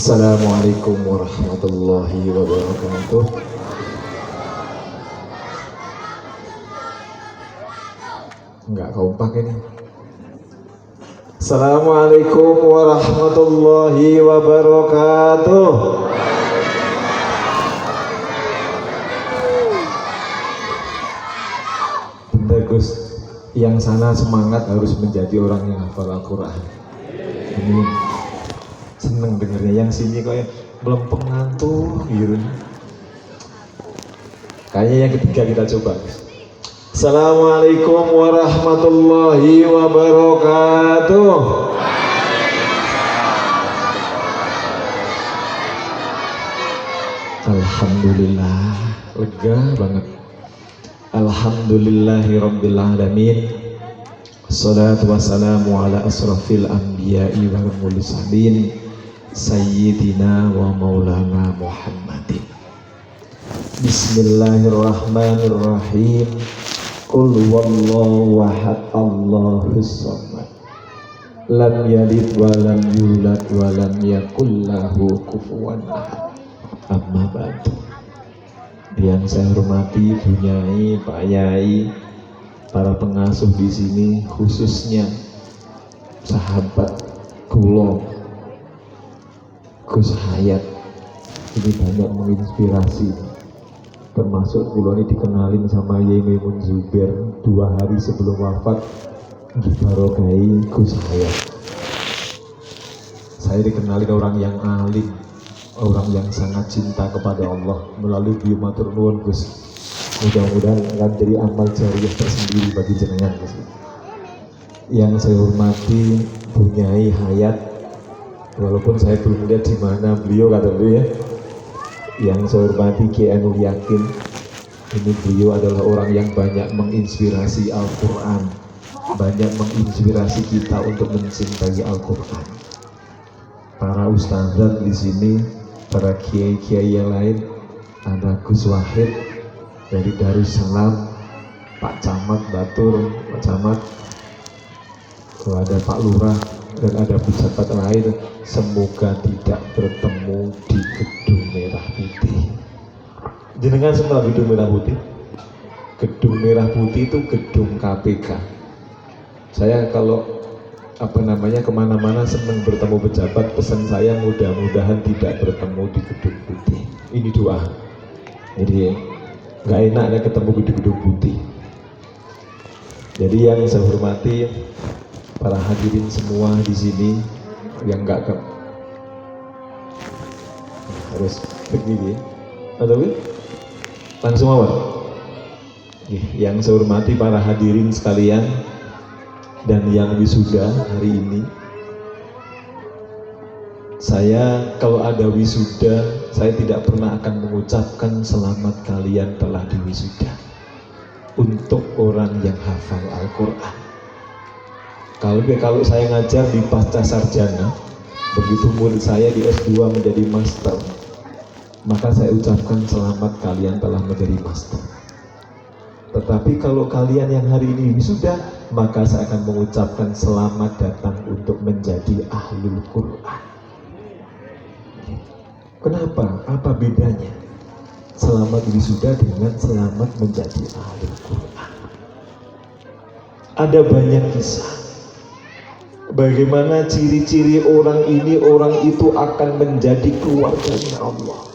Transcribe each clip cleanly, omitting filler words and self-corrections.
Assalamualaikum warahmatullahi wabarakatuh. Enggak kompak ini. Assalamualaikum warahmatullahi wabarakatuh. Bentar Gus, yang sana semangat harus menjadi orang yang hafal Al-Quran. Amin. Seneng dengernya, yang sini kayak melempem ngantuk gitu. Kayaknya yang ketiga kita coba. Assalamualaikum warahmatullahi wabarakatuh. Alhamdulillah, lega banget. Alhamdulillahirabbil alamin. Wassalatu wassalamu ala asrafil anbiya'i wal mursalin Sayyidina wa maulana Muhammadin. Bismillahirrahmanirrahim. Qul huwallahu ahad, Allahus samad. Lam yalid wa lam yulad wa lam yakul lahu kufuwan ahad. Amma ba'du. Yang saya hormati Bu Nyai, Pak Yai, para pengasuh di sini, khususnya sahabat kula Gus Hayat, ini banyak menginspirasi. Termasuk kula ini dikenalin sama Yai Maimun Zubair 2 hari sebelum wafat, dibarokai Gus Hayat. Saya dikenalin orang yang alim, orang yang sangat cinta kepada Allah melalui beliau. Matur nuwun Gus, mudah-mudahan akan jadi amal jariah tersendiri bagi jenengan Gus. Yang saya hormati Bu Nyai Hayat, walaupun saya belum lihat di mana beliau, kata beliau ya. Yang saya hormati Kiai Ainul Yakin, ini beliau adalah orang yang banyak menginspirasi Al-Quran, banyak menginspirasi kita untuk mencintai Al-Quran. Para ustadzat di sini, para kiai-kiai yang lain, ada Gus Wahid dari Darussalam, Pak Camat Batur, Pak Camat, ada Pak Lurah, dan ada pejabat lain. Semoga tidak bertemu di Gedung Merah Putih. Jenengan semua Gedung Merah Putih? Gedung Merah Putih itu gedung KPK. Saya kalau kemana-mana senang bertemu pejabat. Pesan saya mudah-mudahan tidak bertemu di Gedung Putih. Ini doa. Jadi nggak enaknya ketemu di Gedung Putih. Jadi yang saya hormati para hadirin semua di sini, yang nggak harus begini, atau langsung awal. Yang saya hormati para hadirin sekalian dan yang wisuda hari ini. Saya kalau ada wisuda, saya tidak pernah akan mengucapkan selamat kalian telah diwisuda untuk orang yang hafal Al-Quran. Kalau saya ngajar di pasca sarjana, begitu murid saya di S2 menjadi master, maka saya ucapkan selamat kalian telah menjadi master. Tetapi kalau kalian yang hari ini wisuda, maka saya akan mengucapkan selamat datang untuk menjadi ahlul Quran. Kenapa? Apa bedanya selamat wisuda dengan selamat menjadi ahlul Quran? Ada banyak kisah. Bagaimana ciri-ciri orang ini, orang itu akan menjadi keluarganya Allah.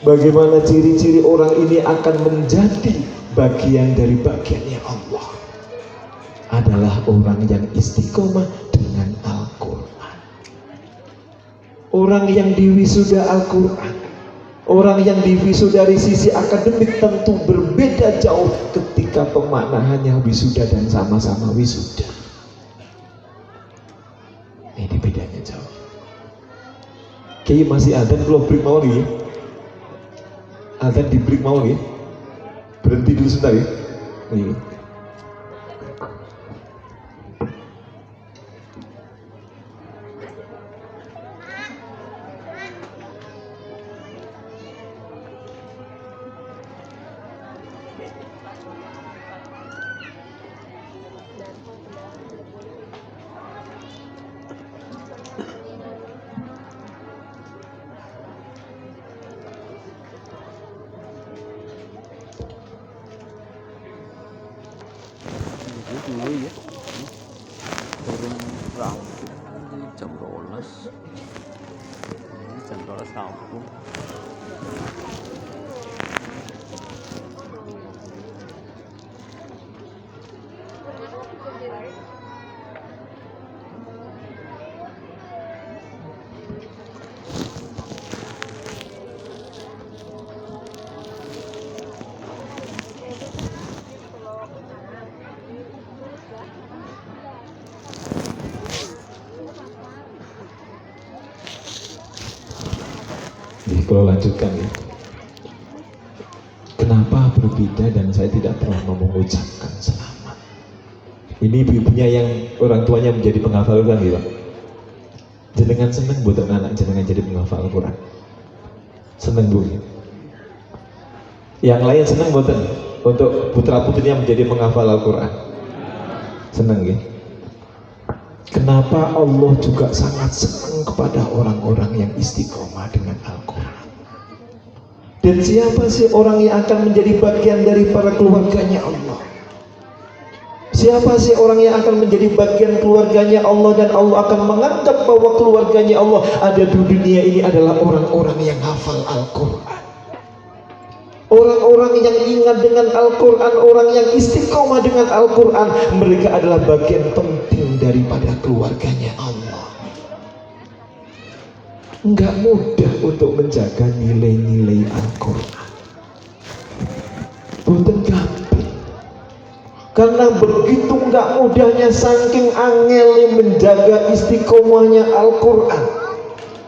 Bagaimana ciri-ciri orang ini akan menjadi bagian dari bagiannya Allah. Adalah orang yang istiqomah dengan Al-Quran. Orang yang diwisuda Al-Quran, orang yang diwisuda dari sisi akademik tentu berbeda jauh ketika pemaknaannya wisuda dan sama-sama wisuda. Ini bedanya jauh. Kayaknya masih ada kalau break mau nih. Ada di break mau nih. Berhenti dulu sebentar ya. Nih. Dulu ya. Turun rampung jam 12. Jam 12 rampung. Kalau lanjutkan ya, kenapa berbeda dan saya tidak pernah mengucapkan selamat? Ini ibunya yang orang tuanya menjadi penghafal Quran gitu. Jenengan seneng buat anak jenengan jadi penghafal Quran? Seneng bu? Yang lain seneng buat untuk putra putrinya menjadi penghafal Al-Quran? Seneng ya? Kenapa Allah juga sangat senang kepada orang-orang yang istiqomah dengan Al-Quran? Dan siapa sih orang yang akan menjadi bagian dari para keluarganya Allah? Siapa sih orang yang akan menjadi bagian keluarganya Allah dan Allah akan mengangkat bahwa keluarganya Allah ada di dunia ini adalah orang-orang yang hafal Al-Quran. Orang-orang yang ingat dengan Al-Quran, orang yang istiqomah dengan Al-Quran, mereka adalah bagian penting daripada keluarganya Allah. Enggak mudah untuk menjaga nilai-nilai Al-Quran. Boten gampang. Karena begitu enggak mudahnya, saking angel menjaga istiqomahnya Al-Quran,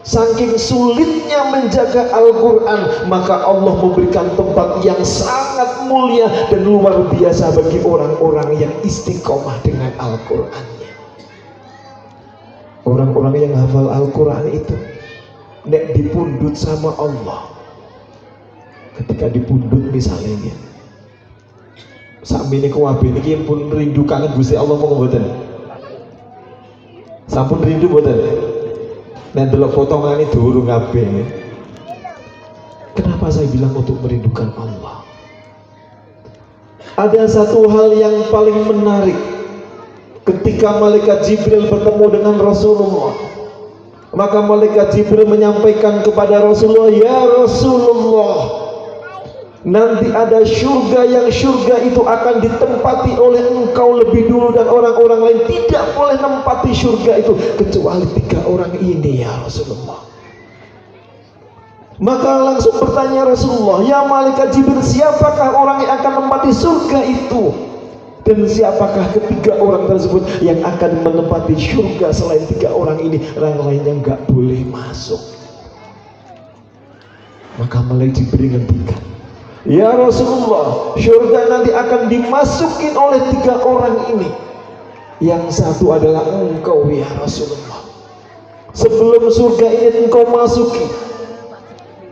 saking sulitnya menjaga Al-Quran, maka Allah memberikan tempat yang sangat mulia dan luar biasa bagi orang-orang yang istiqomah dengan Al-Qurannya. Orang-orang yang hafal Al-Quran itu nek dipundut sama Allah, ketika dipundut misalnya sakmene kuwabe niki pun rindu kangen Gusti Allah mau mboten? Sampun rindu mboten? Nek delok potongane durung kabeh. Kenapa saya bilang untuk merindukan Allah? Ada satu hal yang paling menarik ketika malaikat Jibril bertemu dengan Rasulullah. Maka malaikat Jibril menyampaikan kepada Rasulullah, ya Rasulullah, nanti ada surga yang surga itu akan ditempati oleh engkau lebih dulu dan orang-orang lain tidak boleh menempati surga itu kecuali 3 orang ini ya Rasulullah. Maka langsung bertanya Rasulullah, ya malaikat Jibril, siapakah orang yang akan menempati surga itu? Dan siapakah ketiga orang tersebut yang akan menempati surga selain 3 orang ini? Orang lainnya nggak boleh masuk. Maka malaikat Jibril ngendikan, ya Rasulullah, surga nanti akan dimasukin oleh 3 orang ini. Yang satu adalah engkau ya Rasulullah. Sebelum surga ini engkau masuki,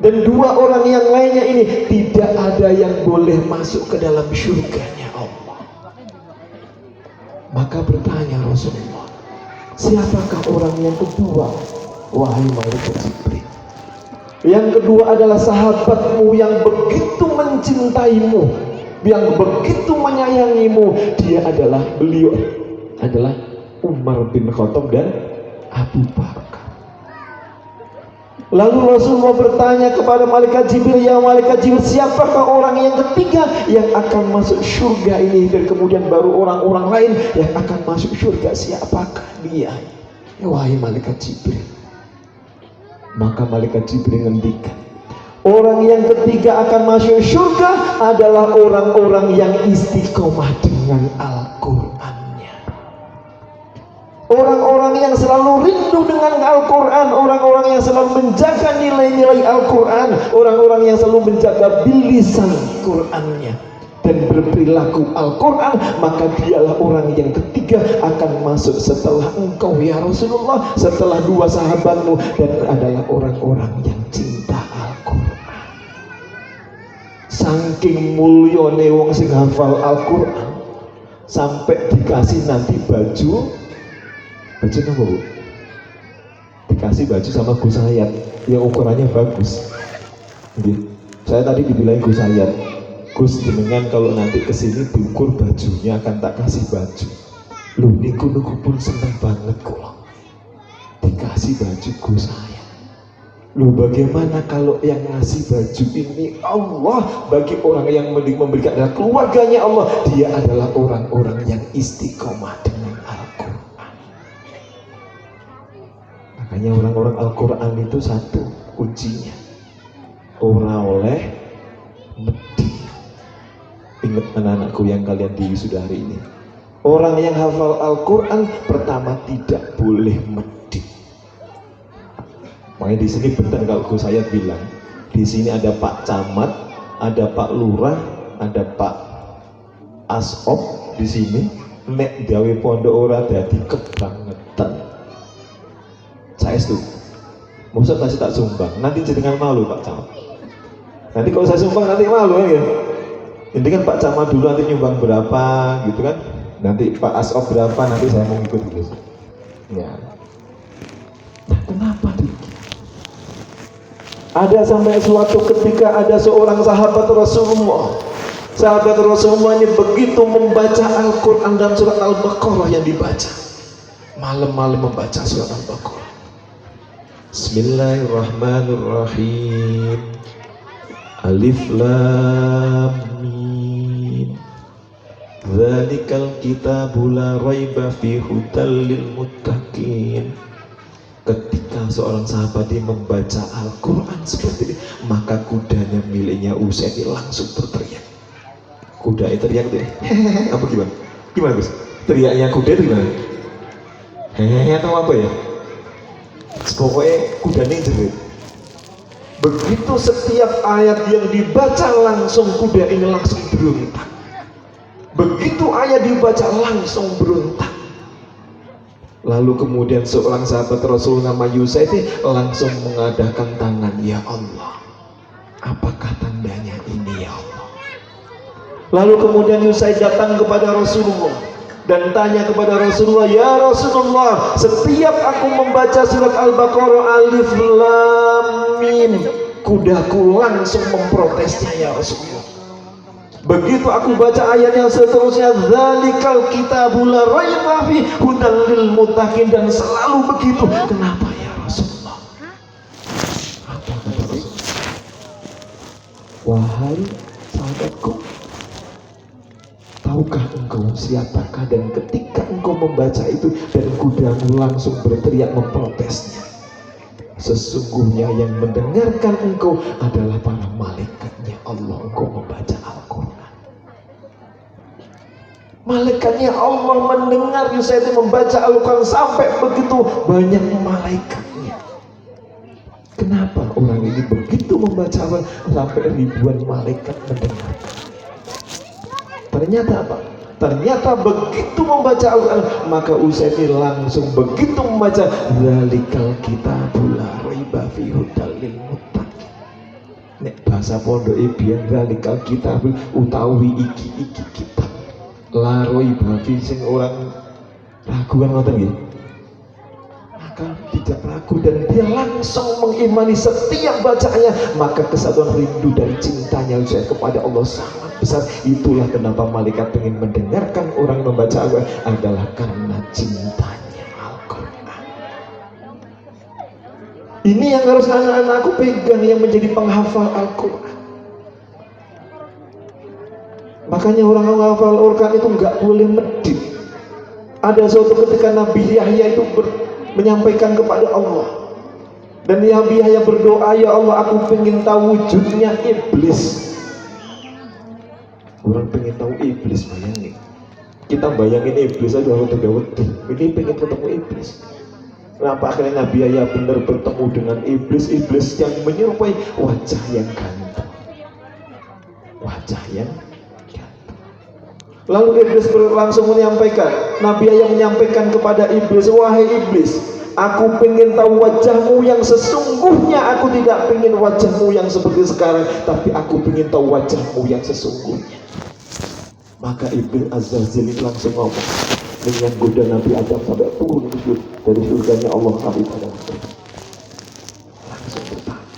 dan 2 orang yang lainnya ini tidak ada yang boleh masuk ke dalam surganya Allah. Maka bertanya Rasulullah, siapakah orang yang kedua? Wahai malaikat Jibril, yang kedua adalah sahabatmu yang begitu mencintaimu, yang begitu menyayangimu. Beliau adalah Umar bin Khattab dan Abu Bakar. Lalu Rasulullah bertanya kepada malaikat Jibril, ya malaikat Jibril, siapakah orang yang ketiga yang akan masuk surga ini? Dan kemudian baru orang-orang lain yang akan masuk surga, siapakah dia? Ya, wahai malaikat Jibril. Maka malaikat Jibril ngendikan, orang yang ketiga akan masuk surga adalah orang-orang yang istiqomah dengan Al-Qurannya. Orang-orang yang selalu rindu dengan Al-Quran, orang-orang yang selalu menjaga nilai-nilai Al-Quran, orang-orang yang selalu menjaga bilisan Qurannya dan berperilaku Al-Quran, maka dialah orang yang ketiga akan masuk setelah engkau ya Rasulullah, setelah 2 sahabatmu, dan adalah orang-orang yang cinta Al-Quran. Saking mulyane wong sing hafal Al-Quran, sampai dikasih nanti baju apa bu? Dikasih baju sama Gus Hayat yang ukurannya bagus. Saya tadi dibilang Gus Hayat, Gus jenengan kalau nanti kesini diukur bajunya akan tak kasih baju. Loh niku pun seneng banget kok dikasih baju Gus saya. Loh bagaimana kalau yang ngasih baju ini Allah, bagi orang yang memberikan adalah keluarganya Allah, dia adalah orang-orang yang istiqomah dengan Al-Quran. Makanya orang-orang Al-Quran itu satu kuncinya, orang oleh medhi. Ingat anak-anakku yang kalian diwisuda hari ini, orang yang hafal Al-Quran pertama tidak boleh medhi. Makanya di sini benar kalau Gus saya bilang, di sini ada Pak Camat, ada Pak Lurah, ada Pak Asop di sini. Nek gawe pondok ora dadi kebangetan. Saya setuju. Maksud masih tak sumbang. Nanti jenengan malu Pak Camat. Nanti kalau saya sumbang nanti malu ya. Ini kan Pak Camat dulu nanti nyumbang berapa gitu kan. Nanti Pak Asop berapa, nanti saya mau ikut dulu. Ya. Nah, kenapa demikian? Ada sampai suatu ketika ada seorang sahabat Rasulullah. Sahabat Rasulullah ini begitu membaca Al-Quran dan surat Al-Baqarah yang dibaca. Malam-malam membaca surat Al-Baqarah. Bismillahirrahmanirrahim. Alif Lam Mim. Dzalikal kitabu la raiba fihi hudal lil muttaqin. Ketika seorang sahabat ini membaca Al-Quran seperti ini, maka kudanya miliknya Usaid langsung berteriak. Kuda itu teriak deh. Apa gimana? Gimana Gus? Teriaknya kuda itu gimana? Hehehe atau apa ya? Pokoknya kudanya jerit. Begitu setiap ayat yang dibaca langsung kuda ini langsung berontak. Begitu ayat dibaca langsung berontak. Lalu kemudian seorang sahabat Rasul nama Usaid langsung mengadakan tangan, ya Allah, apakah tandanya ini ya Allah? Lalu kemudian Usaid datang kepada Rasulullah dan tanya kepada Rasulullah, ya Rasulullah, setiap aku membaca surat Al-Baqarah Alif Lam Mim, kudaku langsung memprotesnya ya Rasulullah. Begitu aku baca ayat yang seterusnya, dzalikal kitabu la raiba fihi hudal lil muttaqin, dan selalu begitu. Kenapa ya Rasulullah? Apa kata Rasulullah? Wahai sahabatku, tahukah engkau siapakah, dan ketika engkau membaca itu dan kudamu langsung berteriak memprotesnya, sesungguhnya yang mendengarkan engkau adalah para malaikatnya Allah. Engkau membaca Al-Quran, malaikatnya Allah mendengar Usaid membaca Al-Quran sampai begitu banyak malaikatnya. Kenapa orang ini begitu membaca Al-Quran sampai ribuan malaikat mendengar? Ternyata apa? Ternyata begitu membaca Al-Quran, maka Usaid langsung begitu membaca dzalikal kitabul la raiba fihi hudal lil muttaqin. Nek bahasa pondok biyen dzalikal kitabul utawi iki kitab la raiba fihi, sing orang raguan ngoten nggih. Maka tidak ragu dan dia langsung mengimani setiap bacaannya, maka kesatuan rindu dan cintanya Usaid kepada Allah sangat besar. Itulah kenapa malaikat ingin mendengarkan orang membaca Al-Quran, adalah karena cintanya Al-Quran. Ini yang harus anak-anakku pegang yang menjadi penghafal Al-Quran. Makanya orang menghafal Al-Quran itu nggak boleh medit. Ada suatu ketika Nabi Yahya itu menyampaikan kepada Allah, dan Nabi Yahya berdoa, ya Allah, aku ingin tahu wujudnya iblis. Orang pengen tahu iblis, bayangin. Kita bayangin iblis aja udah wedi. Ini pengen ketemu iblis. Kenapa akhirnya Nabi Yahya benar bertemu dengan iblis yang menyerupai wajah yang ganteng. Wajah yang ganteng. Lalu iblis langsung menyampaikan, Nabi Yahya menyampaikan kepada iblis, wahai iblis, aku pengen tahu wajahmu yang sesungguhnya. Aku tidak pengen wajahmu yang seperti sekarang, tapi aku pengen tahu wajahmu yang sesungguhnya. Maka Iblis Azazil langsung ngomong dengan goda Nabi Adam sampai turun dari surganya Allah Nabi Adam. Langsung bertanya,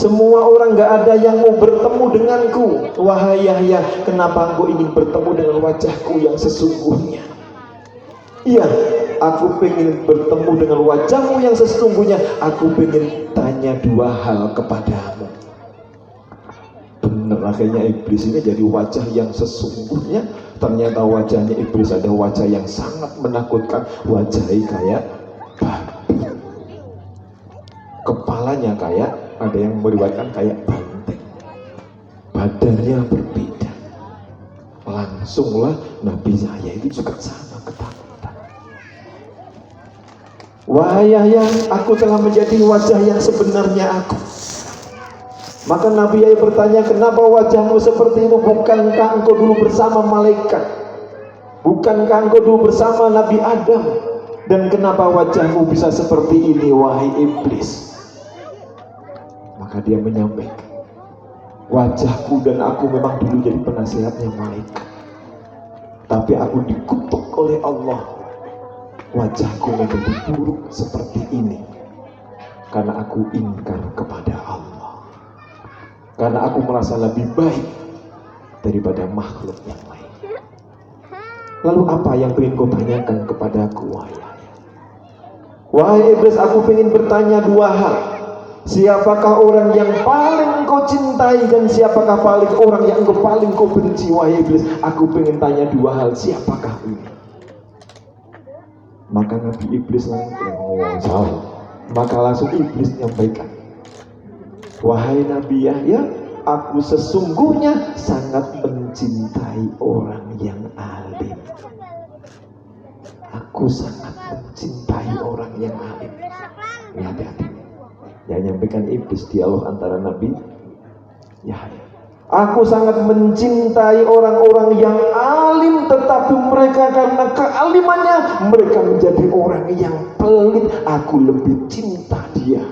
Semua orang gak ada yang mau bertemu denganku. Wahai Yahya, kenapa engkau ingin bertemu dengan wajahku yang sesungguhnya? Iya, aku pengen bertemu dengan wajahmu yang sesungguhnya. Aku pengen tanya dua hal kepadamu. Bener, akhirnya iblis ini jadi wajah yang sesungguhnya. Ternyata wajahnya iblis ada wajah yang sangat menakutkan. Wajahnya kayak babi, kepalanya kayak, ada yang meriwayatkan kayak banteng, badannya berbeda. Langsunglah Nabi Yahya itu juga sama ketakutan. Wahai Yahya, aku telah menjadi wajah yang sebenarnya aku. Maka Nabi Yahya bertanya, kenapa wajahmu seperti itu? Bukankah engkau dulu bersama malaikat? Bukankah engkau dulu bersama Nabi Adam? Dan kenapa wajahmu bisa seperti ini, wahai iblis? Maka dia menyampaikan, wajahku dan aku memang dulu jadi penasehatnya malaikat, tapi aku dikutuk oleh Allah. Wajahku menjadi buruk seperti ini karena aku ingkar kepada Allah, karena aku merasa lebih baik daripada makhluk yang lain. Lalu apa yang ingin kau tanyakan kepadaku, wahai iblis? Aku ingin bertanya dua hal. Siapakah orang yang paling kau cintai dan siapakah orang yang paling kau benci, wahai iblis? Aku ingin tanya dua hal, siapakah ini? Maka Nabi Iblis langsung iblis menyampaikan, wahai Nabi Yahya, aku sesungguhnya sangat mencintai orang yang alim. Aku sangat mencintai orang yang alim. Hati-hati. Yang menyampaikan iblis, dialog antara Nabi Yahya. Aku sangat mencintai orang-orang yang alim, tetapi mereka karena kealimannya mereka menjadi orang yang pelit. Aku lebih cinta dia.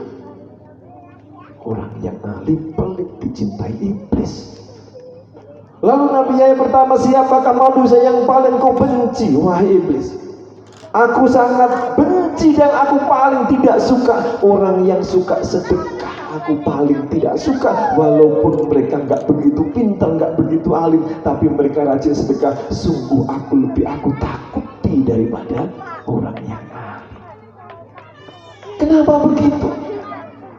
Orang yang alim pelit dicintai iblis. Lalu Nabi Yahya pertama, siapakah manusia yang paling kau benci, wahai iblis? Aku sangat benci dan aku paling tidak suka orang yang suka sedekah. Aku paling tidak suka, walaupun mereka nggak begitu pintar, nggak begitu alim, tapi mereka rajin sedekah. Sungguh aku takuti daripada orang yang alim. Kenapa begitu?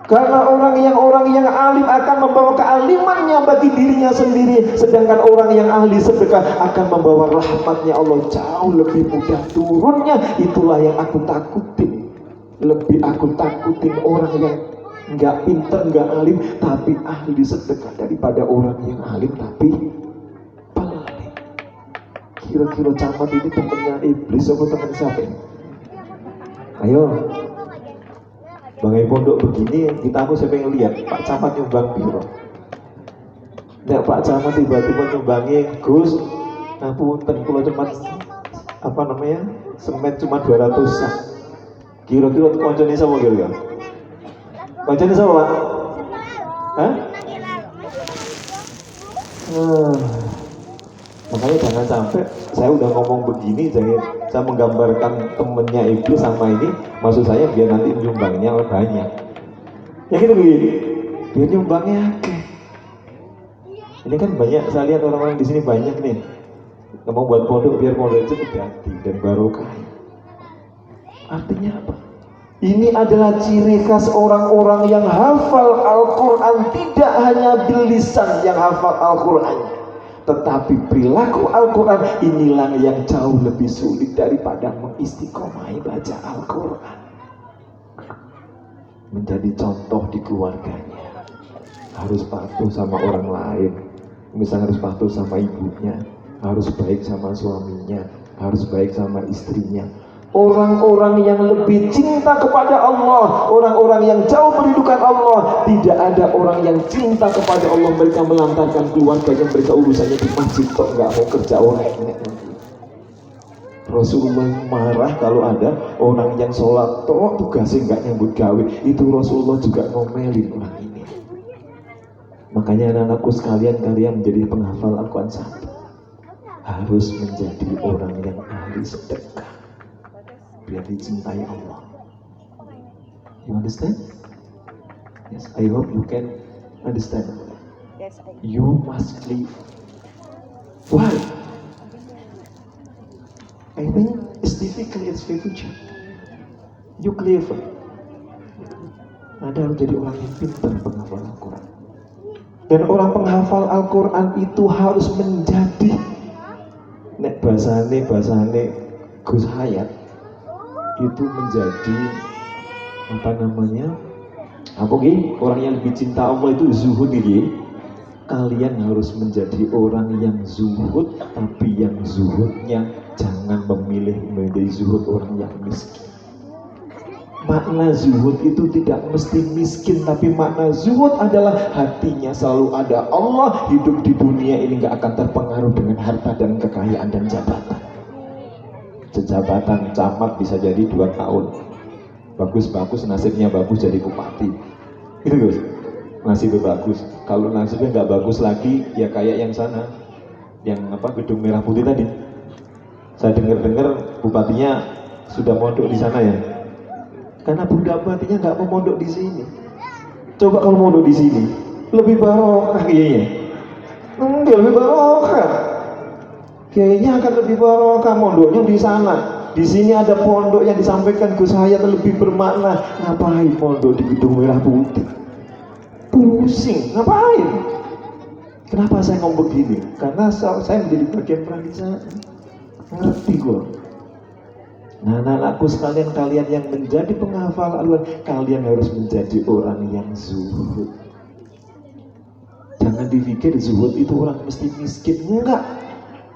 Karena orang yang alim akan membawa kealimannya bagi dirinya sendiri, sedangkan orang yang ahli sedekah akan membawa rahmatnya Allah jauh lebih mudah turunnya. Itulah yang aku takutin. Lebih aku takutin orang yang nggak pintar, nggak alim, tapi ahli sedekah, daripada orang yang alim tapi pelit. Kira-kira camat ini temennya iblis atau temen siapa ini? Ayo, Bang pondok begini, aku saya pengen lihat Pak Camat nyumbang biro. Nek Pak Camat tiba-tiba nyumbangi, Gus, ngapunten kula cuma semen cuma 200 sak. Kira-kira koncone sama kira-kira? Koncone sama Pak? Hah? Makanya jangan sampai saya udah ngomong begini, saya menggambarkan temennya iblis sama ini, maksud saya biar nanti nyumbangnya banyak. Ya gitu begini, biar nyumbangnya akeh. Ini kan banyak, saya lihat orang-orang di sini banyak nih. Mau buat pondok biar pondok itu jadi dan barokah. Artinya apa? Ini adalah ciri khas orang-orang yang hafal Al-Quran, tidak hanya bilisan yang hafal Al-Quran, tetapi perilaku Al-Quran inilah yang jauh lebih sulit daripada mengistiqomai baca Al-Quran. Menjadi contoh di keluarganya, harus patuh sama orang lain, misalnya harus patuh sama ibunya, harus baik sama suaminya, harus baik sama istrinya. Orang-orang yang lebih cinta kepada Allah, orang-orang yang jauh merindukan Allah, tidak ada orang yang cinta kepada Allah mereka melantarkan keluarganya, mereka urusannya di masjid kok, nggak mau kerja orang ini. Rasulullah marah kalau ada orang yang sholat toh tugasnya nggak nyambut gawe, itu Rasulullah juga ngomelin orang ini. Makanya anak-anakku sekalian, kalian menjadi penghafal Al-Quran 1 harus menjadi orang yang ahli sedekah biar dicintai Allah. You understand? Yes, I hope you can Understand? Yes, I You must cleave. Why? I think it's difficult, it's future. You clever. Anda harus jadi orang yang pintar penghafal Al-Quran. Dan orang penghafal Al-Quran itu harus menjadi bahasane Gus Hayat itu menjadi orang yang lebih cinta Allah itu zuhud ini. Kalian harus menjadi orang yang zuhud, tapi yang zuhudnya jangan memilih menjadi zuhud orang yang miskin. Makna zuhud itu tidak mesti miskin, tapi makna zuhud adalah hatinya selalu ada Allah. Hidup di dunia ini gak akan terpengaruh dengan harta dan kekayaan dan jabatan. Jabatan camat bisa jadi 2 tahun, bagus-bagus nasibnya bagus jadi bupati, itu Gus, nasibnya bagus. Kalau nasibnya nggak bagus lagi, ya kayak yang sana, yang gedung merah putih tadi. Saya dengar bupatinya sudah mondok di sana ya, karena bupatinya nggak mau mondok di sini. Coba kalau mondok di sini, lebih barokah kayaknya. Lebih barokah. Kayaknya akan lebih barokah mondoknya di sana. Di sini ada pondok yang disampaikan Gus Hayat lebih bermakna. Ngapain pondok di gedung merah putih? Pusing, ngapain? Kenapa saya ngomong begini? Karena saya menjadi bagian panitia. Ngerti gue. Nah, anak-anakku sekalian, kalian yang menjadi penghafal Al-Quran, kalian harus menjadi orang yang zuhud. Jangan dipikir zuhud itu orang mesti miskin, enggak.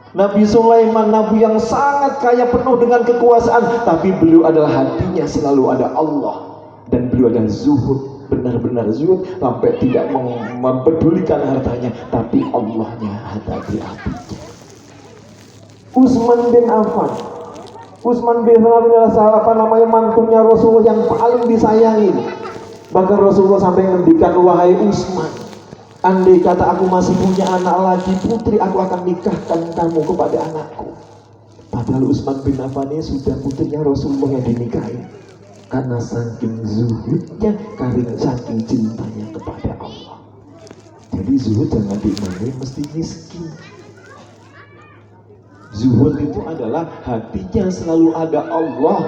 Nabi Sulaiman, nabi yang sangat kaya penuh dengan kekuasaan, tapi beliau adalah hatinya selalu ada Allah, dan beliau adalah zuhud, benar-benar zuhud sampai tidak mempedulikan hartanya, tapi Allahnya ada di hatinya. Utsman bin Affan adalah mantunya Rasulullah yang paling disayangi. Bahkan Rasulullah sampai ngendikan, wahai Utsman, andai kata aku masih punya anak lagi putri, aku akan nikahkan kamu kepada anakku. Padahal Utsman bin Affan ini sudah putrinya Rasulullah yang dinikahi. Karena saking zuhudnya, karena saking cintanya kepada Allah. Jadi zuhud jangan dimaknai mesti miskin. Zuhud itu adalah hatinya selalu ada Allah,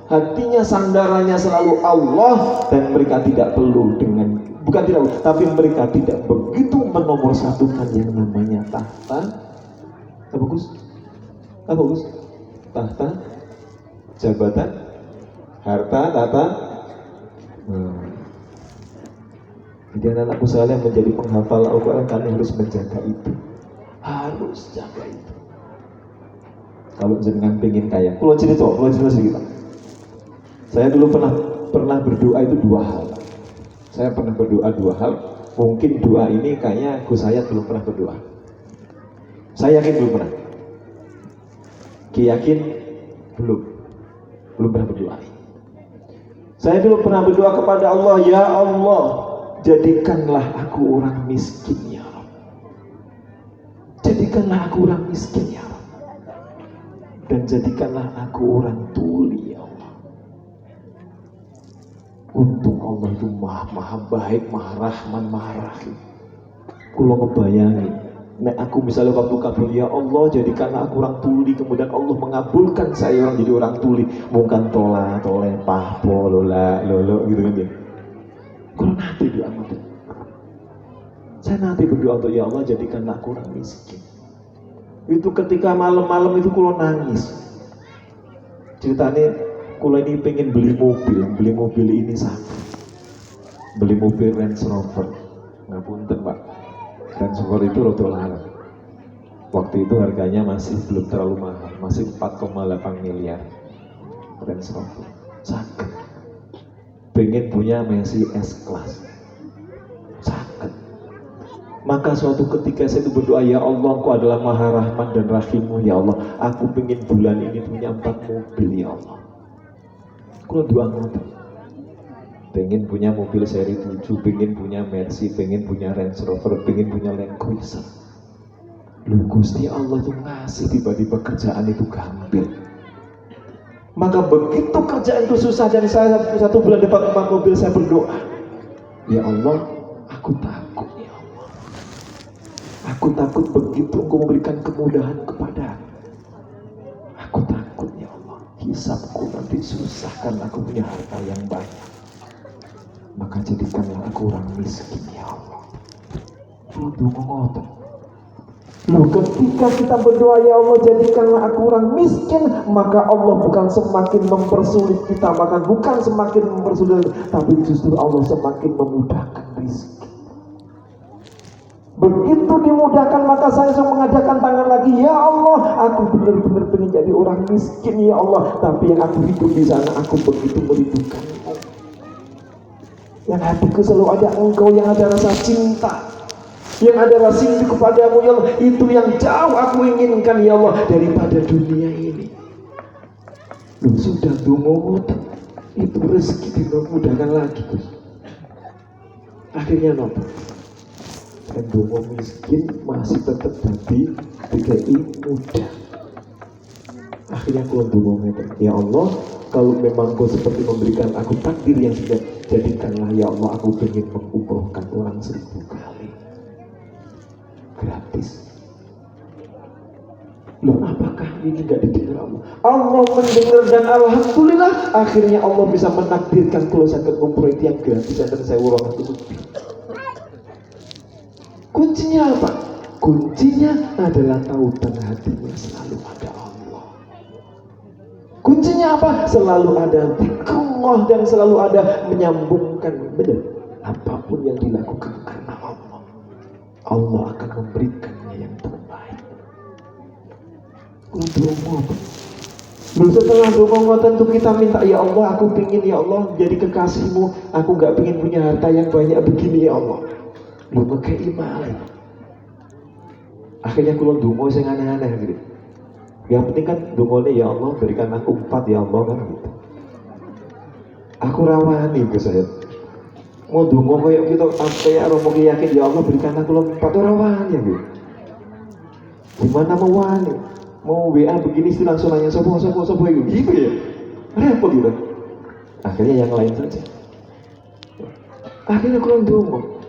hatinya sandarannya selalu Allah, dan mereka tidak perlu dengan, bukan tidak, tapi mereka tidak begitu menomorsatukan yang namanya tahta. Apa Gus? Tahta, jabatan, harta, tata. Jadi anak-anakku sekalian menjadi penghafal Al-Quran, kalian harus menjaga itu, harus jaga itu. Kalau jenengan pengen kaya, kalau cerita sedikit. Saya dulu pernah berdoa itu 2 hal. Saya pernah berdoa 2 hal. Mungkin doa ini kayaknya Gus Hayat belum pernah berdoa. Saya yakin belum pernah. Yakin belum pernah berdoa. Saya dulu pernah berdoa kepada Allah, ya Allah, jadikanlah aku orang miskin ya Allah. Jadikanlah aku orang miskin ya Allah. Dan jadikanlah aku orang tuli ya Allah. Untung Allah itu maha baik, maha rahman, maha rahim. Kalau ngebayangin, nek aku misalnya waktu kabul, ya Allah jadikanlah aku orang tuli, kemudian Allah mengabulkan saya orang jadi orang tuli, bukan toleh pahpo lola lolo gitu kan ya. Kalau nanti doa mati, saya nanti berdoa untuk ya Allah jadikanlah aku orang miskin. Itu ketika malam-malam itu kulo nangis. Ceritanya kulo ini pengen beli mobil ini sakit. Beli mobil Range Rover. Ngapunten Pak, Range Rover itu rada larang. Waktu itu harganya masih belum terlalu mahal, masih 4,8 miliar. Range Rover sakit. Pengen punya Mercy S-Class. Maka suatu ketika saya itu berdoa, ya Allah, Engkau adalah maha rahman dan rahimmu ya Allah. Aku pengen bulan ini punya 4 mobil ya Allah. Kalau doa ngoten, pengen punya mobil seri 7, pengen punya Mercy, pengen punya Range Rover, pengen punya Land Cruiser. Lu Gusti Allah itu ngasih, tiba-tiba kerjaan itu gampil. Maka begitu kerjaan itu susah dan saya 1 bulan dapat 4 mobil, saya berdoa, ya Allah, aku takut Aku takut begitu Engkau memberikan kemudahan kepada aku. Takut ya Allah, hisabku nanti susah karena aku punya harta yang banyak. Maka jadikanlah aku orang miskin ya Allah. Loh, ketika kita berdoa ya Allah jadikanlah aku orang miskin, maka Allah bukan semakin mempersulit kita, maka bukan semakin mempersulit, tapi justru Allah semakin memudahkan rezeki. Begitu dimudahkan maka saya langsung mengadakan tangan lagi, ya Allah aku benar-benar pengen jadi orang miskin ya Allah, tapi yang aku hidup di sana aku begitu merindukanmu. Yang hatiku selalu ada Engkau, yang ada rasa cinta, yang ada rasa rindu kepadamu ya Allah. Itu yang jauh aku inginkan ya Allah daripada dunia ini. Loh, sudah dungu itu rezeki dimudahkan lagi Gus. Akhirnya nopo dan dungu miskin masih tetap jadi DKI mudah. Akhirnya aku dungu ya Allah, kalau memang Kau seperti memberikan aku takdir yang sudah, jadikanlah ya Allah aku ingin mengumrohkan orang 1000 kali gratis. Loh, apakah ini gak didengar Allah? Allah mendengar dan alhamdulillah akhirnya Allah bisa menakdirkan kalau saya umroh itu yang gratis dan saya urang itu. Kuncinya apa? Kuncinya adalah tautan hatinya selalu ada Allah. Kuncinya apa? Selalu ada zikrullah dan selalu ada menyambungkan. Benar, apapun yang dilakukan karena Allah, Allah akan memberikannya yang terbaik. Lalu setelah doa tentu kita minta ya Allah aku pingin ya Allah jadi kekasihmu, aku gak pingin punya harta yang banyak begini ya Allah. Lu ngekei malih. Akhirnya kulo donga sing aneh-aneh gitu. Yang penting kan dongane ya Allah berikan aku 4 ya Allah kan gitu. Aku rawani Gus saya. Mau donga koyo kita sampai romo yakin ya Allah berikan aku 4 rawani ya gitu. Gimana mau wani? Mau WA begini sih langsung nanya sopo itu gitu ya. Repot gitu. Akhirnya yang lain saja. Akhirnya kulo donga.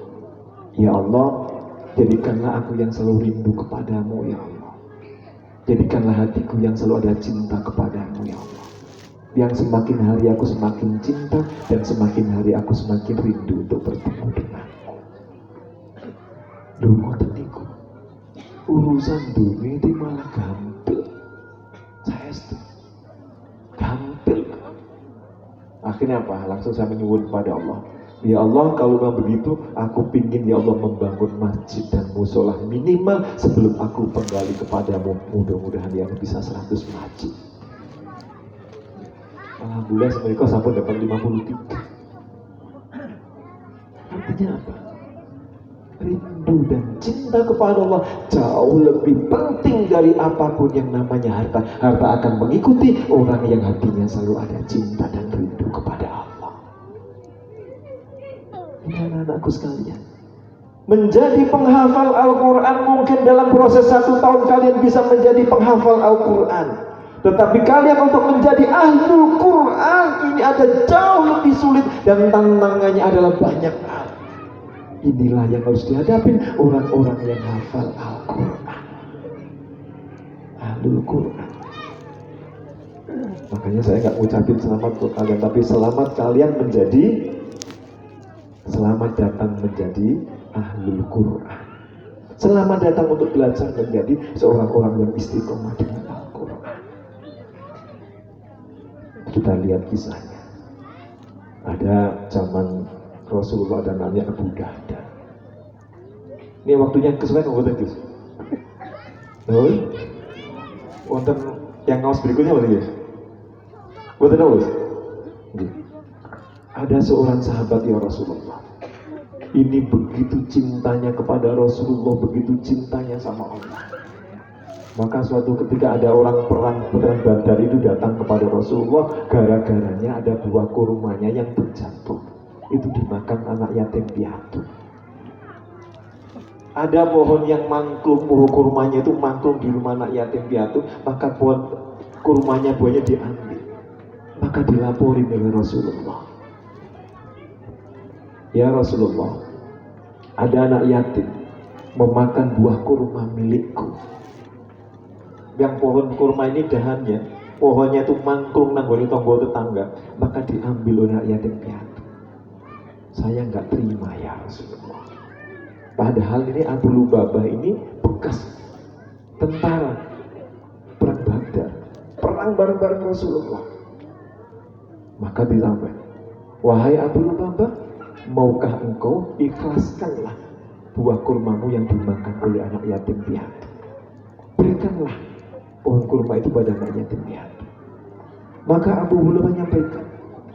Ya Allah, jadikanlah aku yang selalu rindu kepadamu ya Allah. Jadikanlah hatiku yang selalu ada cinta kepadamu ya Allah. Yang semakin hari aku semakin cinta dan semakin hari aku semakin rindu untuk bertemu denganmu. Dungo teniku. Urusan dunia itu malah gampil. Saya setuju. Gampil. Akhirnya apa? Langsung saya menyuwun pada Allah. Ya Allah, kalau memang begitu, aku pingin ya Allah membangun masjid dan musola minimal sebelum aku kembali kepadamu. Mudah-mudahan yang bisa 100 masjid. Alhamdulillah semereka sampai dapat 53. Artinya apa? Rindu dan cinta kepada Allah jauh lebih penting dari apapun yang namanya harta. Harta akan mengikuti orang yang hatinya selalu ada cinta dan rindu kepada Allah. Anak-anakku sekalian, menjadi penghafal Al-Quran mungkin dalam proses 1 tahun kalian bisa menjadi penghafal Al-Quran, tetapi kalian untuk menjadi ahlul Quran ini ada jauh lebih sulit dan tantangannya adalah banyak hal. Inilah yang harus dihadapin orang-orang yang hafal Al-Quran, ahlul Quran. Makanya saya nggak ngucapin selamat untuk kalian, tapi selamat kalian menjadi, selamat datang menjadi ahlul Quran. Selamat datang untuk belajar menjadi seorang orang yang istiqomah dengan Al-Quran. Kita lihat kisahnya. Ada zaman Rasulullah dan namanya Abu Dahda. Ini waktunya kesukaan nggak Gus? Wonten yang ngawas berikutnya apa Gus? Buat Gus? Ada seorang sahabat ya Rasulullah. Ini begitu cintanya kepada Rasulullah, begitu cintanya sama Allah. Maka suatu ketika ada orang perang Badar itu datang kepada Rasulullah, gara-garanya ada buah kurmanya yang terjatuh. Itu dimakan anak yatim piatu. Ada pohon yang mangklung, pohon kurmanya itu mangklung di rumah anak yatim piatu, maka pohon kurmanya buahnya diambil. Maka dilaporin oleh Rasulullah. Ya Rasulullah, ada anak yatim memakan buah kurma milikku. Yang pohon kurma ini dahannya, pohonnya itu mangkung nanggoni tonggo tetangga, maka diambil oleh yatim piatu. Saya nggak terima ya Rasulullah. Padahal ini Abu Lubabah ini bekas tentara perang Badar, perang bareng-bareng Rasulullah. Maka disampaikan, wahai Abu Lubabah, maukah engkau ikhlaskanlah buah kurmamu yang dimakan oleh anak yatim piatu? Berikanlah pohon kurma itu pada anak yatim piatu. Maka Abu Lubabah menyampaikan,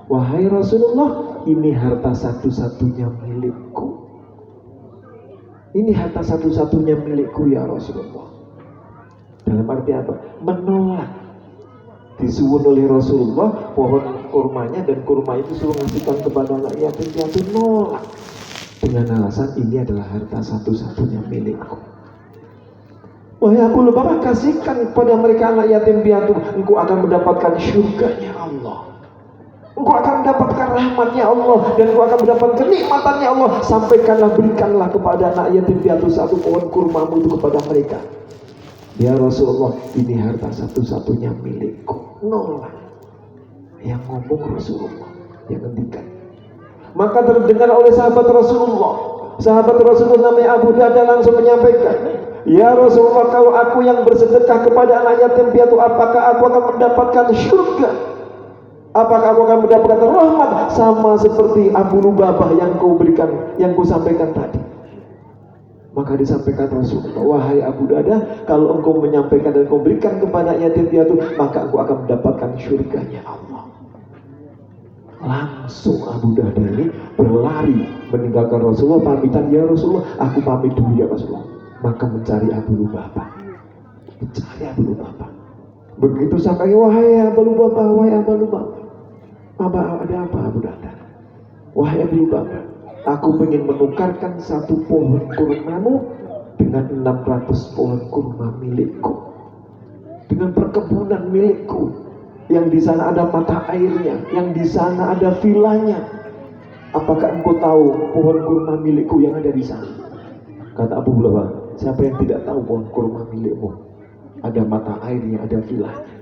wahai Rasulullah, ini harta satu-satunya milikku. Ini harta satu-satunya milikku ya Rasulullah. Dalam arti apa? Menolak disuwun oleh Rasulullah pohon kurmanya, dan kurma itu suruh ngasihkan kepada anak yatim piatu, nolak dengan alasan ini adalah harta satu-satunya milikku. Wahai Abu Lubabah, kasihkan kepada mereka anak yatim piatu, engkau akan mendapatkan syurganya Allah, engkau akan mendapatkan rahmatnya Allah, dan engkau akan mendapatkan kenikmatannya Allah. Sampaikanlah, berikanlah kepada anak yatim piatu satu pohon kurmamu itu kepada mereka. Ya Rasulullah, ini harta satu-satunya milikku. Nolak. Yang ngomong Rasulullah, yang ngendikan. Maka terdengar oleh sahabat Rasulullah. Sahabat Rasulullah namanya Abu Darda langsung menyampaikan, ya Rasulullah, kalau aku yang bersedekah kepada anak yatim piatu, apakah aku akan mendapatkan surga? Apakah aku akan mendapatkan rahmat sama seperti Abu Lubabah yang kau berikan, yang kau sampaikan tadi? Maka disampaikan Rasulullah, wahai Abu Darda, kalau engkau menyampaikan dan engkau berikan kepada yatim piatu, maka engkau akan mendapatkan syurganya Allah. Langsung Abu Darda ini berlari meninggalkan Rasulullah, pamitan, ya Rasulullah, aku pamit dulu ya Rasulullah. Maka mencari Abu Lubabah, mencari Abu Lubabah. Begitu sampai, wahai Abu Lubabah, wahai Abu Lubabah, ada apa Abu Darda? Wahai Abu Lubabah, aku ingin menukarkan satu pohon kurmamu dengan 600 pohon kurma milikku, dengan perkebunan milikku, yang di sana ada mata airnya, yang di sana ada vilanya. Apakah engkau tahu pohon kurma milikku yang ada di sana? Kata Abu Lubabah, siapa yang tidak tahu pohon kurma milikmu? Ada mata airnya, ada vilanya.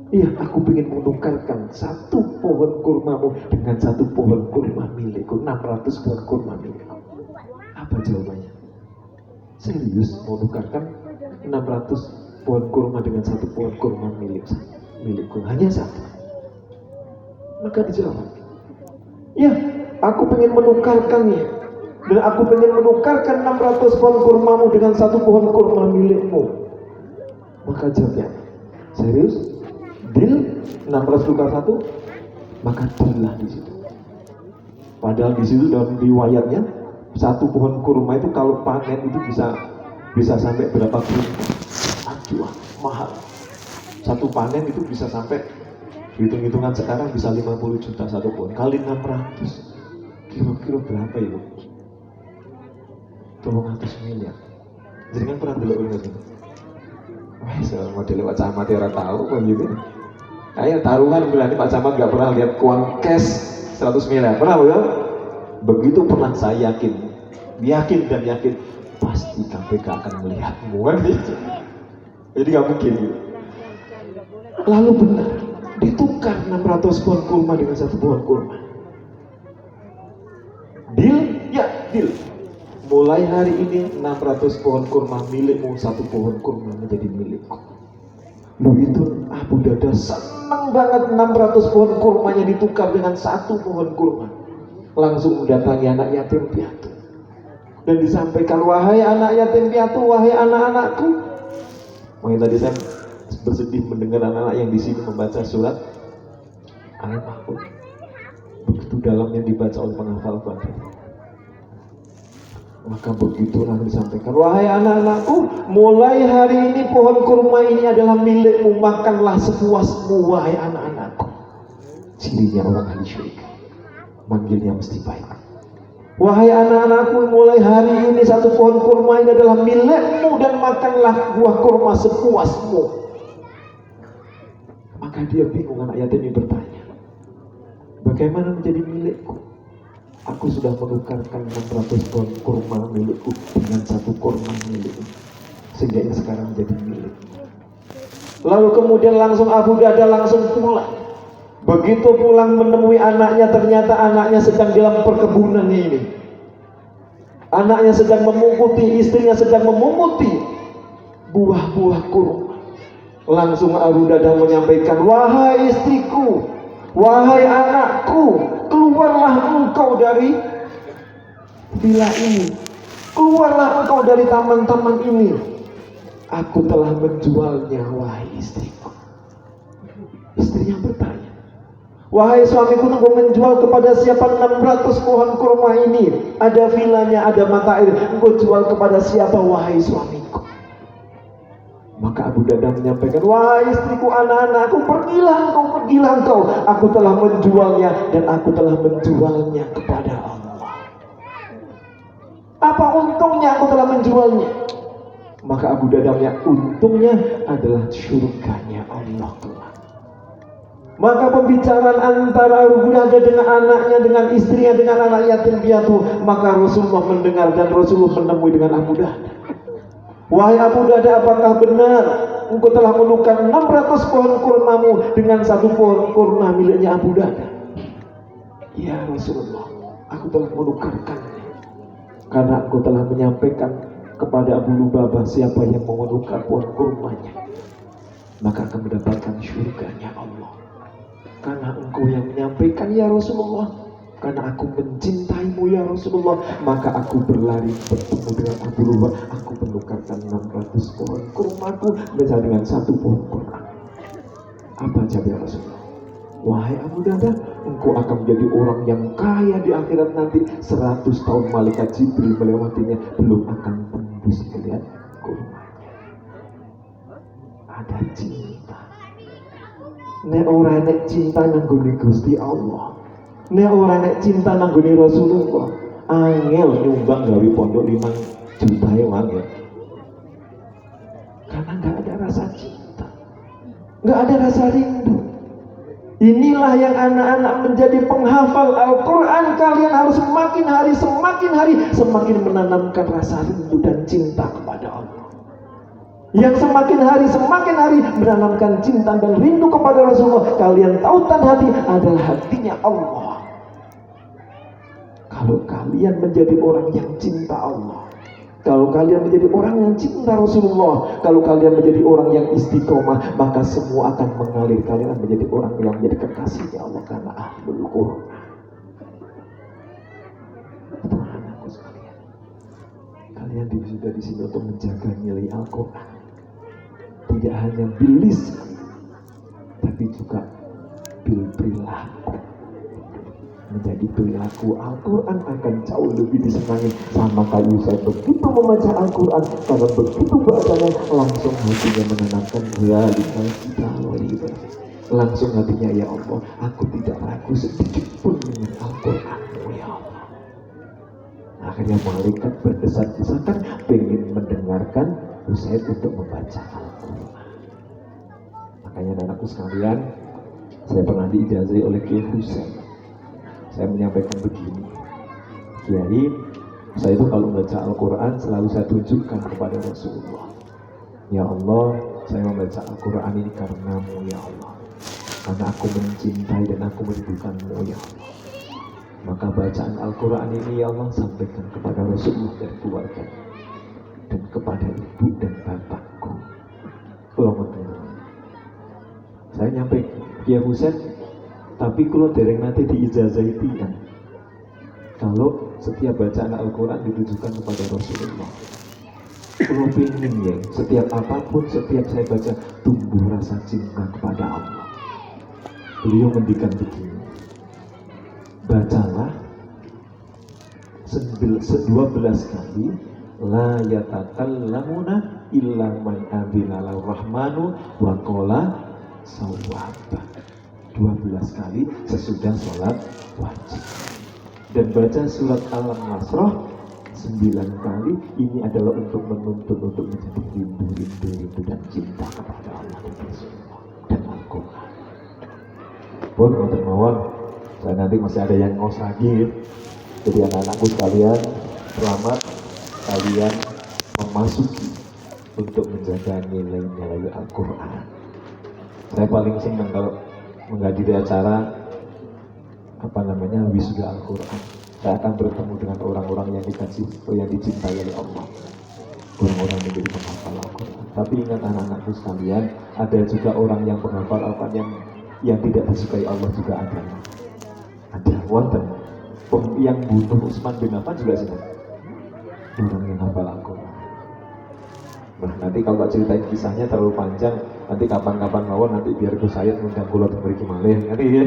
Iya, aku ingin menukarkan satu pohon kurmamu dengan satu pohon kurma milikku, 600 pohon kurma milikku. Apa jawabannya? Serius mau nukarkan 600 pohon kurma dengan satu pohon kurma milikku, hanya satu? Maka dijawab, ya, aku ingin menukarkannya, dan aku ingin menukarkan 600 pohon kurmamu dengan satu pohon kurma milikmu. Maka jawabnya, serius? Deal? 600 tukar satu? Maka deal di situ. Padahal di situ dalam riwayatnya, satu pohon kurma itu kalau panen itu bisa sampai berapa kuintal? Aduh, mahal. Satu panen itu bisa sampai, hitung-hitungan sekarang bisa 50 juta satu pohon, kali 600, kira-kira berapa itu? 300 miliar. Jadi kan pernah dulu nggak sih? Wah, soal model Pak Camat orang tahu kok gitu. Kayak taruhan berarti Pak Camat nggak pernah lihat uang cash 100 miliar. Pernah ya? Begitu pernah saya yakin pasti KPK akan melihatmu kan gitu. Jadi nggak mungkin gitu. Lalu benar, ditukar 600 pohon kurma dengan satu pohon kurma. Deal? Ya, deal. Mulai hari ini 600 pohon kurma milikmu, satu pohon kurma menjadi milikku. Lu itu Abu Darda senang banget, 600 pohon kurmanya ditukar dengan satu pohon kurma. Langsung mendatangi anak yatim piatu dan disampaikan, wahai anak yatim piatu, wahai anak-anakku. Makanya tadi saya bersedih mendengar anak-anak yang di sini membaca surat Al-Mahfud. Begitu dalamnya dibaca oleh penghafal Quran. Maka begitu lalu disampaikan, wahai anak-anakku, mulai hari ini pohon kurma ini adalah milikmu, makanlah sepuasmu wahai anak-anakku. Cirinya orang ahli syirik, manggilnya mesti baik. Wahai anak-anakku, mulai hari ini satu pohon kurma ini adalah milikmu, dan makanlah buah kurma sepuasmu. Maka dia bingung, anak yatim ini bertanya, bagaimana menjadi milikku? Aku sudah menukarkan 600 pohon kurma milikku dengan 1 kurma milikku, sehingga ini sekarang jadi milik. Lalu kemudian langsung Abu Darda langsung pulang. Begitu pulang menemui anaknya, ternyata anaknya sedang dalam perkebunan ini. Anaknya sedang memunguti, istrinya sedang memunguti buah-buah kurma. Langsung Abu Darda menyampaikan, wahai istriku, wahai anakku, keluarlah engkau dari villa ini, keluarlah engkau dari taman-taman ini. Aku telah menjualnya, wahai istriku. Istrinya bertanya, wahai suamiku, engkau menjual kepada siapa 600 pohon kurma ini? Ada villanya, ada mata air, engkau jual kepada siapa, wahai suamiku? Maka Abu Darda menyampaikan, wahai istriku, anak-anakku, pergilah engkau, aku telah menjualnya dan aku telah menjualnya kepada Allah. Apa untungnya aku telah menjualnya? Maka Abu Darda menyatakan, untungnya adalah surganya Allah kelak. Maka pembicaraan antara Abu Darda dengan anaknya, dengan istrinya, dengan anak yatim piatu, maka Rasulullah mendengar dan Rasulullah menemui dengan Abu Darda. Wahai Abu Darda, apakah benar engkau telah menukar 600 pohon kurmamu dengan 1 pohon kurma miliknya Abu Darda? Ya Rasulullah, aku telah menukarkannya, karena aku telah menyampaikan kepada Abu Lubabah siapa yang mau menukar pohon kurmanya, maka akan mendapatkan surganya Allah. Karena engkau yang menyampaikan, ya Rasulullah, karena aku mencintaimu ya Rasulullah, maka aku berlari bertemu dengan Abu Lubabah. Aku menukarkan 600 pohon kurmaku dengan 1 pohon kurma. Apa jawab ya Rasulullah? Wahai Abu Darda, engkau akan menjadi orang yang kaya di akhirat nanti. 100 tahun malaikat Jibril melewatinya belum akan tembus melihat kurmanya. Ada cinta. Nek ora nek cinta nanggone Gusti Allah, nek ora nek cinta nanggone Rasulullah, angel nyumbang gawe pondok 5 juta ya. Karena nggak ada rasa cinta, nggak ada rasa rindu. Inilah yang anak-anak menjadi penghafal Al-Quran. Kalian harus semakin hari semakin menanamkan rasa rindu dan cinta kepada Allah. Yang semakin hari menanamkan cinta dan rindu kepada Rasulullah. Kalian tautan hati adalah hatinya Allah. Kalau kalian menjadi orang yang cinta Allah, kalau kalian menjadi orang yang cinta Rasulullah, kalau kalian menjadi orang yang istiqomah, maka semua akan mengalir. Kalian akan menjadi orang yang menjadi kekasihnya Allah karena ahlul Quran. Anakku sekalian, kalian sudah di sini untuk menjaga nilai Al-Quran. Tidak hanya bilis, tapi juga perilaku. Menjadi perilaku Al-Quran akan jauh lebih disenangi. Sama kayu saya begitu membaca Al-Quran, karena begitu bacanya langsung hatinya menanamkan realitas kita. Langsung hatinya, ya Allah, aku tidak ragu sedikit pun dengan Al-Quranmu ya Allah. Akhirnya malaikat berdesak-desakan pengen mendengarkan Usaid untuk membaca Al-Quran. Makanya anakku sekalian, saya pernah diijazahi oleh Kiai Husain. Saya menyampaikan begini, Kiai, saya itu kalau membaca Al-Quran selalu saya tunjukkan kepada Rasulullah. Ya Allah, saya membaca Al-Quran ini karenamu ya Allah, karena aku mencintai dan aku merindukanmu ya Allah. Maka bacaan Al-Quran ini ya Allah sampaikan kepada Rasulullah dan keluarga, dan kepada ibu dan bapakku. Saya nyampe Kiai Husain, tapi kalau dereng nanti diijazahi tiang, kalau setiap bacaan Al-Quran ditujukan kepada Rasulullah. Kalau pengen ya, setiap apapun, setiap saya baca tumbuh rasa cinta kepada Allah. Beliau mendikan begini, bacalah 12 kali la yatakallamuna illa man adina rahmanu wa qala sawaba. 12 kali sesudah sholat wajib. Dan baca surat Al-Nasrah 9 kali. Ini adalah untuk menuntun untuk menjadi rindu dan cinta kepada Allah dan Rasulullah dan Al-Quran. Pun saya nanti masih ada yang ngos lagi. Jadi anak-anakku sekalian, selamat kalian memasuki untuk menjaga nilai-nilai Al-Quran. Saya paling senang kalau menghadiri acara wisuda Al-Quran. Saya akan bertemu dengan orang-orang yang dikasih, yang dicintai oleh Allah, orang-orang yang menjadi penghafal Al-Quran. Tapi ingat anak-anakku sekalian, ada juga orang yang penghafal Al-Quran yang tidak disukai Allah juga ada. Ada wonten yang bunuh Utsman bin Affan juga sih, orang yang hafal Al-Quran. Nah, nanti kalau tak ceritain kisahnya terlalu panjang, nanti kapan-kapan mawon nanti biar Gus Said ngundang kula mriki malih. Nanti ya.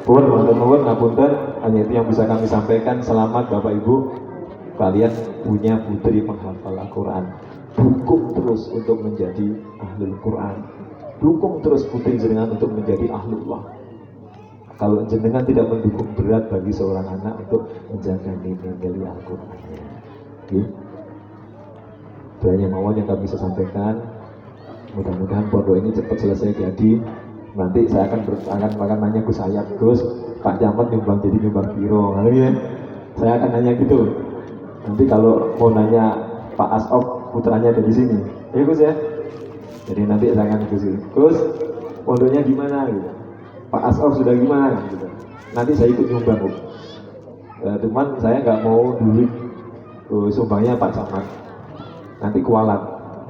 Pun mawon ngapunten, hanya itu yang bisa kami sampaikan. Selamat Bapak Ibu, kalian punya putri penghafal Al-Quran. Dukung terus untuk menjadi ahlul Quran. Dukung terus putri jenengan untuk menjadi ahlullah. Kalau jenengan tidak mendukung, berat bagi seorang anak untuk menjaga nilai Al-Quran. Okay. Itu hanya mawon yang kami bisa sampaikan. Mudah-mudahan pondok ini cepat selesai jadi. Nanti saya akan nanya Gus Hayat, Gus, Pak Camat nyumbang jadi nyumbang piro, ya. Saya akan nanya gitu. Nanti kalau mau nanya Pak Asop putranya ada di sini, ya Gus ya. Jadi nanti saya akan Gus, pondoknya gimana gitu. Pak Asop sudah gimana gitu. Nanti saya ikut nyumbang. Cuman saya nggak mau duit sumbangnya Pak Camat. Nanti kualat.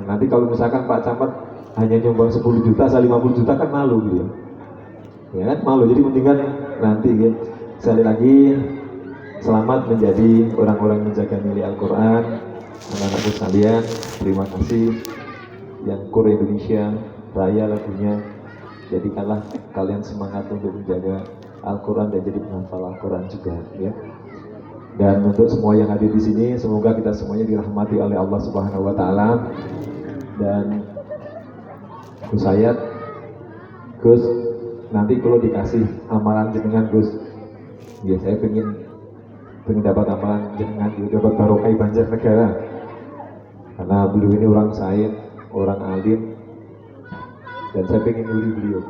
Nanti kalau misalkan Pak Camat hanya nyumbang 10 juta, saya 50 juta kan malu gitu. Ya kan malu. Jadi mendingan nanti gitu. Sekali lagi selamat menjadi orang-orang menjaga nilai Al-Quran. Anak-anakku sekalian, terima kasih. Yang Kur Indonesia Raya lagunya, jadikanlah kalian semangat untuk menjaga Al-Quran dan jadi penghafal Al-Quran juga ya. Dan untuk semua yang hadir di sini, semoga kita semuanya dirahmati oleh Allah Subhanahu wa taala. Dan Gus Hayat, Gus, nanti kalau dikasih amalan jenengan Gus, ya saya pengen dapat amalan jenengan, dapat barokah Banjarnegara. Karena beliau ini orang sain, orang alim, dan saya pengen nyuri beliau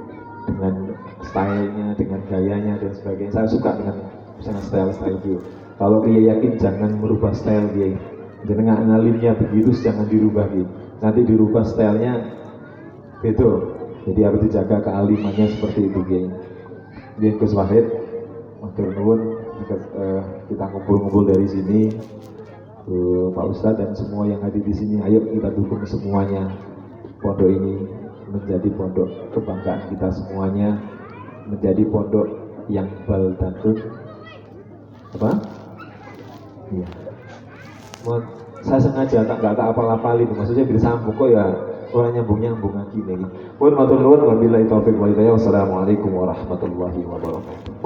dengan stylenya, dengan gayanya dan sebagainya. Saya suka dengan style beliau. Kalau dia yakin jangan merubah style dia. Jenengan alimnya begitu, jangan dirubah gitu. Nanti dirubah stylenya gitu. Jadi harus dijaga kealimannya seperti itu dia. Dia Gus Wahid, matur nuwun, kita ngumpul-ngumpul dari sini. Pak Ustadz dan semua yang hadir di sini, ayo kita dukung semuanya. Pondok ini menjadi pondok kebanggaan kita semuanya, menjadi pondok yang baldatun apa? Iya. Saya sengaja nggak apal-apalin, maksudnya biar sambung kok ya orang nyambung lagi nih. Pun matur nuwun wabillahi taufiq wal hidayah. Wassalamualaikum warahmatullahi wabarakatuh.